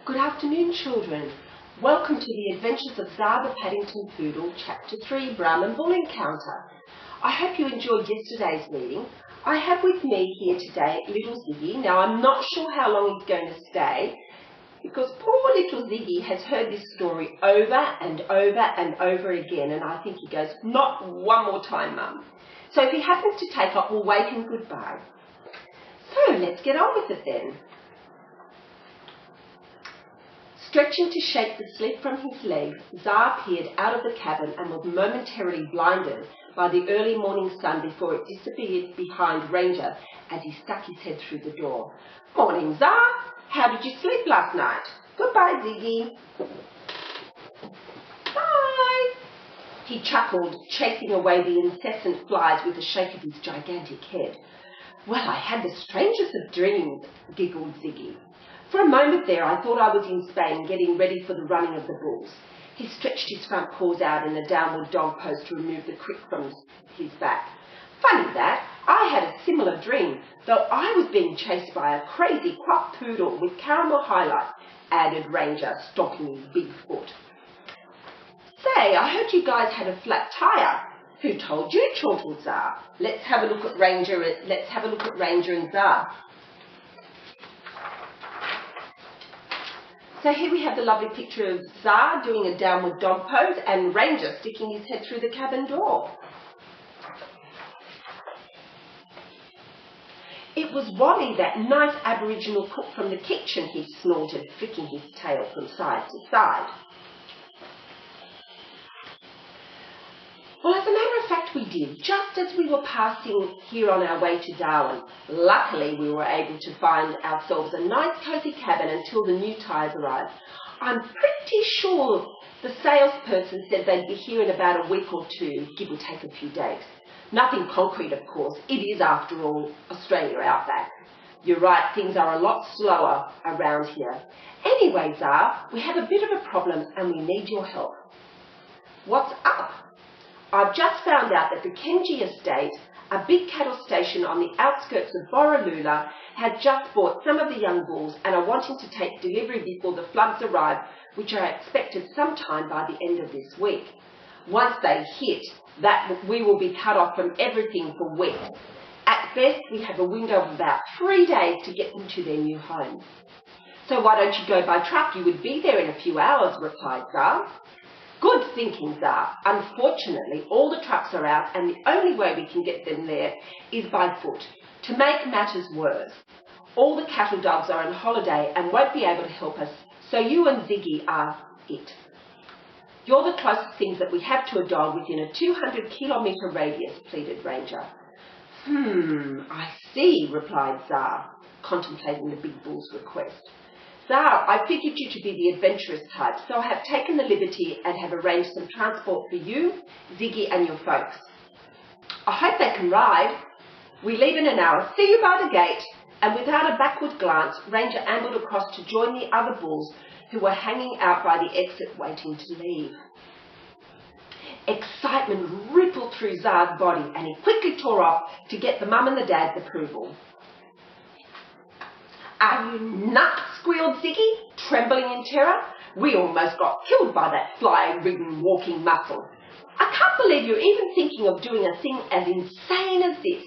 Good afternoon, children. Welcome to the Adventures of Tzar the Paddington Poodle, Chapter 3, Brahman Bull Encounter. I hope you enjoyed yesterday's reading. I have with me here today little Ziggy. Now, I'm not sure how long he's going to stay, because poor little Ziggy has heard this story over and over and over again, and I think he goes, "Not one more time, Mum." So if he happens to take off, we'll wave him goodbye. So let's get on with it then. Stretching to shake the sleep from his legs, Tzar peered out of the cabin and was momentarily blinded by the early morning sun before it disappeared behind Ranger as he stuck his head through the door. "Morning, Tzar. How did you sleep last night?" "Goodbye, Ziggy." "Bye." He chuckled, chasing away the incessant flies with a shake of his gigantic head. "Well, I had the strangest of dreams," giggled Ziggy. "For a moment there, I thought I was in Spain getting ready for the running of the bulls." He stretched his front paws out in a downward dog pose to remove the crick from his back. "Funny that. I had a similar dream, though I was being chased by a crazy crop poodle with caramel highlights," added Ranger, stomping his big foot. "Say, I heard you guys had a flat tire." "Who told you?" chortled Tzar. Let's have a look at Ranger and Tzar. So here we have the lovely picture of Tzar doing a downward dog pose and Ranger sticking his head through the cabin door. "It was Wally, that nice Aboriginal cook from the kitchen," he snorted, flicking his tail from side to side. "Well, as a matter of fact, we did, just as we were passing here on our way to Darwin. Luckily, we were able to find ourselves a nice cosy cabin until the new tyres arrived. I'm pretty sure the salesperson said they'd be here in about a week or two, give or take a few days. Nothing concrete, of course. It is, after all, Australian Outback. You're right, things are a lot slower around here. Anyway, Tzar, we have a bit of a problem and we need your help." "What's up?" "I've just found out that the Kenji estate, a big cattle station on the outskirts of Borroloola, has just bought some of the young bulls and are wanting to take delivery before the floods arrive, which are expected sometime by the end of this week. Once they hit, we will be cut off from everything for weeks. At best, we have a window of about 3 days to get them to their new home." "So why don't you go by truck? You would be there in a few hours," replied Tzar. "Good thinking, Tzar. Unfortunately, all the trucks are out and the only way we can get them there is by foot. To make matters worse, all the cattle dogs are on holiday and won't be able to help us, so you and Ziggy are it. You're the closest things that we have to a dog within a 200-kilometre radius," pleaded Ranger. I see," replied Tzar, contemplating the big bull's request. "Tzar, I figured you to be the adventurous type, so I have taken the liberty and have arranged some transport for you, Ziggy and your folks. I hope they can ride. We leave in an hour. See you by the gate." And without a backward glance, Ranger ambled across to join the other bulls who were hanging out by the exit waiting to leave. Excitement rippled through Tzar's body and he quickly tore off to get the mum and the dad's approval. "Are you nuts?" squealed Ziggy, trembling in terror. "We almost got killed by that fly-ridden walking muscle. I can't believe you're even thinking of doing a thing as insane as this.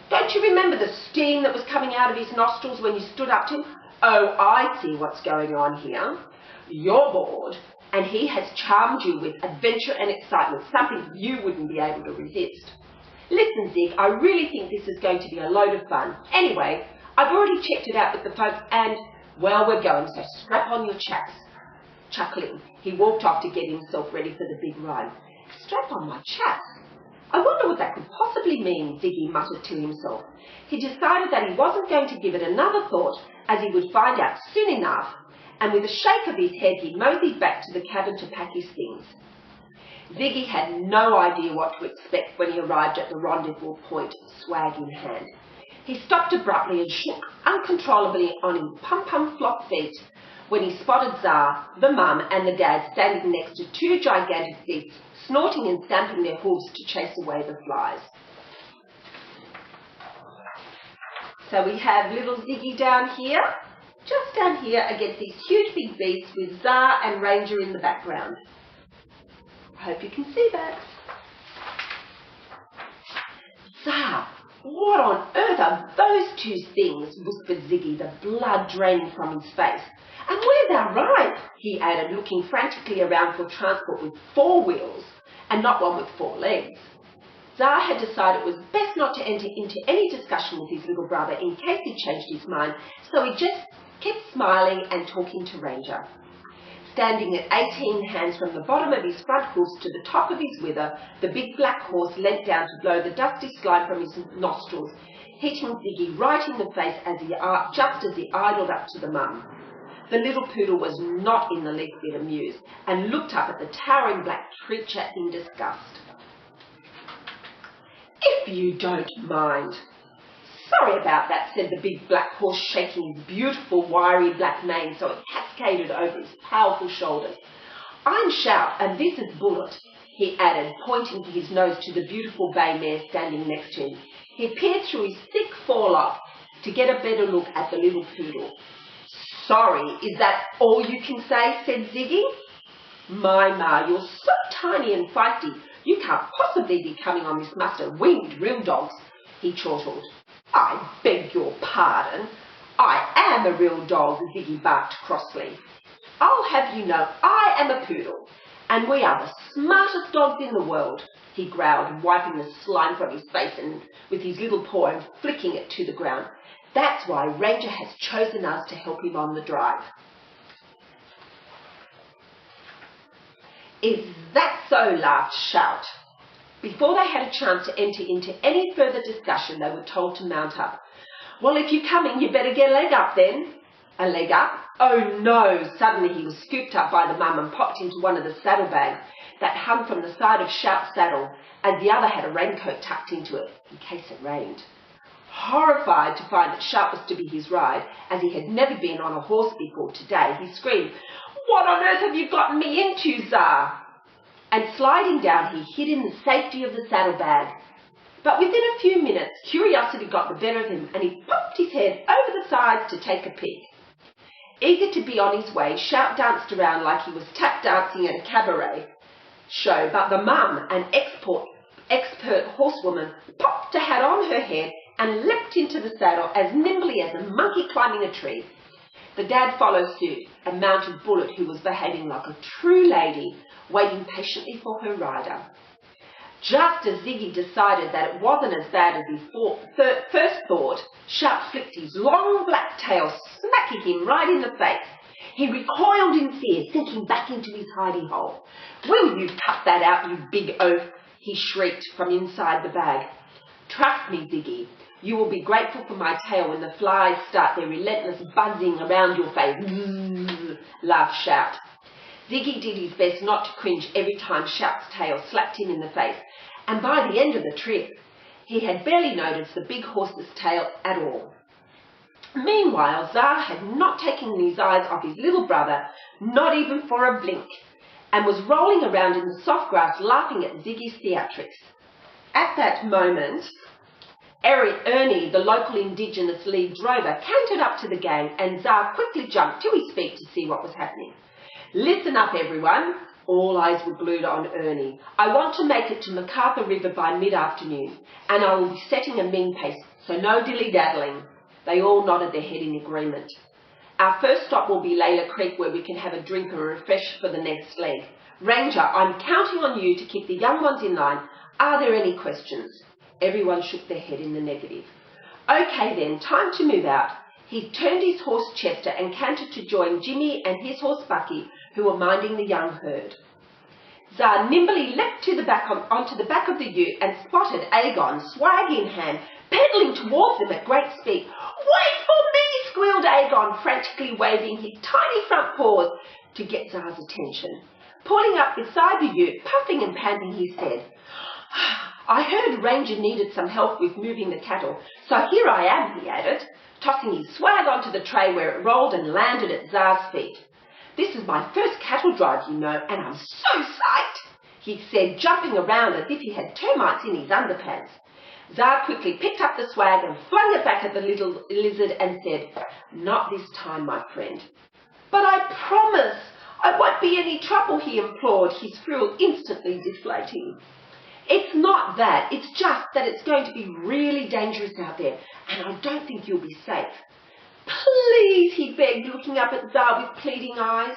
Don't you remember the steam that was coming out of his nostrils when you stood up to him? Oh, I see what's going on here. You're bored, and he has charmed you with adventure and excitement, something you wouldn't be able to resist. Listen, Zig, I really think this is going to be a load of fun. Anyway, I've already checked it out with the folks and, well, we're going, so strap on your chaps." Chuckling, he walked off to get himself ready for the big ride. "Strap on my chaps? I wonder what that could possibly mean," Ziggy muttered to himself. He decided that he wasn't going to give it another thought, as he would find out soon enough, and with a shake of his head he moseyed back to the cabin to pack his things. Ziggy had no idea what to expect when he arrived at the rendezvous point, swag in hand. He stopped abruptly and shook uncontrollably on his pum-pum flop feet when he spotted Tzar, the mum and the dad standing next to 2 gigantic beasts, snorting and stamping their hooves to chase away the flies. So we have little Ziggy down here, just down here against these huge big beasts with Tzar and Ranger in the background. I hope you can see that. Tzar, what on earth are those two things? Whispered Ziggy, the blood draining from his face. And where's our ride? He added, looking frantically around for transport with 4 wheels and not one with 4 legs. Tzar had decided it was best not to enter into any discussion with his little brother in case he changed his mind, so he just kept smiling and talking to Ranger. Standing at 18 hands from the bottom of his front hoofs to the top of his wither, the big black horse leant down to blow the dusty slime from his nostrils, hitting Ziggy right in the face just as he idled up to the mum. The little poodle was not in the least bit amused and looked up at the towering black creature in disgust. "If you don't mind." "Sorry about that," said the big black horse, shaking his beautiful wiry black mane so it cascaded over his powerful shoulders. "I'm Shout and this is Bullet," he added, pointing his nose to the beautiful bay mare standing next to him. He peered through his thick forelock to get a better look at the little poodle. "Sorry, is that all you can say?" said Ziggy. "My, you're so tiny and feisty, you can't possibly be coming on this muster winged real dogs," he chortled. "I beg your pardon. I am a real dog," Ziggy barked crossly. "I'll have you know I am a poodle, and we are the smartest dogs in the world," he growled, wiping the slime from his face and with his little paw and flicking it to the ground. "That's why Ranger has chosen us to help him on the drive." "Is that so?" laughed Shout. Before they had a chance to enter into any further discussion, they were told to mount up. "Well, if you're coming, you better get a leg up then." "A leg up? Oh no!" Suddenly he was scooped up by the mum and popped into one of the saddlebags that hung from the side of Shout's saddle, and the other had a raincoat tucked into it, in case it rained. Horrified to find that Shout was to be his ride, as he had never been on a horse before today, he screamed, "What on earth have you gotten me into, Tzar?" And sliding down, he hid in the safety of the saddlebag. But within a few minutes, curiosity got the better of him, and he popped his head over the sides to take a peek. Eager to be on his way, Shout danced around like he was tap dancing at a cabaret show, but the mum, an expert horsewoman, popped a hat on her head and leapt into the saddle as nimbly as a monkey climbing a tree. The dad followed suit, a mounted Bullet who was behaving like a true lady, waiting patiently for her rider. Just as Ziggy decided that it wasn't as bad as he first thought, Shout flicked his long black tail, smacking him right in the face. He recoiled in fear, sinking back into his hidey hole. "Will you cut that out, you big oaf?" he shrieked from inside the bag. "Trust me, Ziggy, you will be grateful for my tail when the flies start their relentless buzzing around your face," laughed Shout. Ziggy did his best not to cringe every time Shout's tail slapped him in the face, and by the end of the trip, he had barely noticed the big horse's tail at all. Meanwhile, Tzar had not taken his eyes off his little brother, not even for a blink, and was rolling around in the soft grass laughing at Ziggy's theatrics. At that moment, Ernie, the local Indigenous lead drover, cantered up to the gang, and Tzar quickly jumped to his feet to see what was happening. "Listen up, everyone." All eyes were glued on Ernie. "I want to make it to MacArthur River by mid-afternoon, and I will be setting a mean pace, so no dilly-daddling." They all nodded their head in agreement. "Our first stop will be Layla Creek, where we can have a drink and refresh for the next leg. Ranger, I'm counting on you to keep the young ones in line. Are there any questions?" Everyone shook their head in the negative. "Okay then, time to move out." He turned his horse Chester and cantered to join Jimmy and his horse Bucky, who were minding the young herd. Tzar nimbly leapt onto the back of the ute and spotted Aegon, swag in hand, pedalling towards them at great speed. "Wait for me!" squealed Aegon, frantically waving his tiny front paws to get Tzar's attention. Pulling up beside the ute, puffing and panting, he said, "I heard Ranger needed some help with moving the cattle, so here I am," he added, tossing his swag onto the tray where it rolled and landed at Tzar's feet. "This is my first cattle drive, you know, and I'm so psyched," he said, jumping around as if he had termites in his underpants. Tzar quickly picked up the swag and flung it back at the little lizard and said, "Not this time, my friend." "But I promise I won't be any trouble," he implored, his frill instantly deflating. "It's not that. It's just that it's going to be really dangerous out there, and I don't think you'll be safe." "Please," he begged, looking up at Tzar with pleading eyes.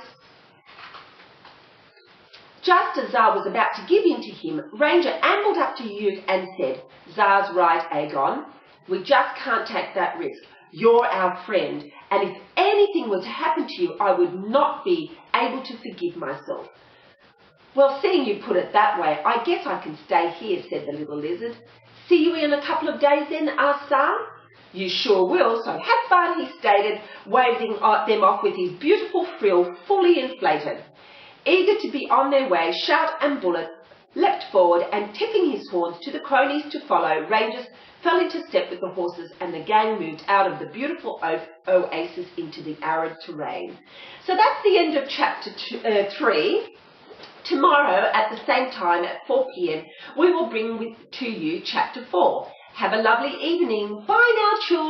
Just as Tzar was about to give in to him, Ranger ambled up to Ute and said, "Tzar's right, Agon. We just can't take that risk. You're our friend, and if anything were to happen to you, I would not be able to forgive myself." "Well, seeing you put it that way, I guess I can stay here," said the little lizard. "See you in a couple of days then?" asked Tzar. "You sure will, so have fun," he stated, waving them off with his beautiful frill fully inflated. Eager to be on their way, Shout and Bullet leapt forward, and tipping his horns to the cronies to follow, Rangers fell into step with the horses, and the gang moved out of the beautiful oasis into the arid terrain. So that's the end of chapter 3. Tomorrow, at the same time at 4 p.m, we will bring to you chapter 4. Have a lovely evening. Bye now, children.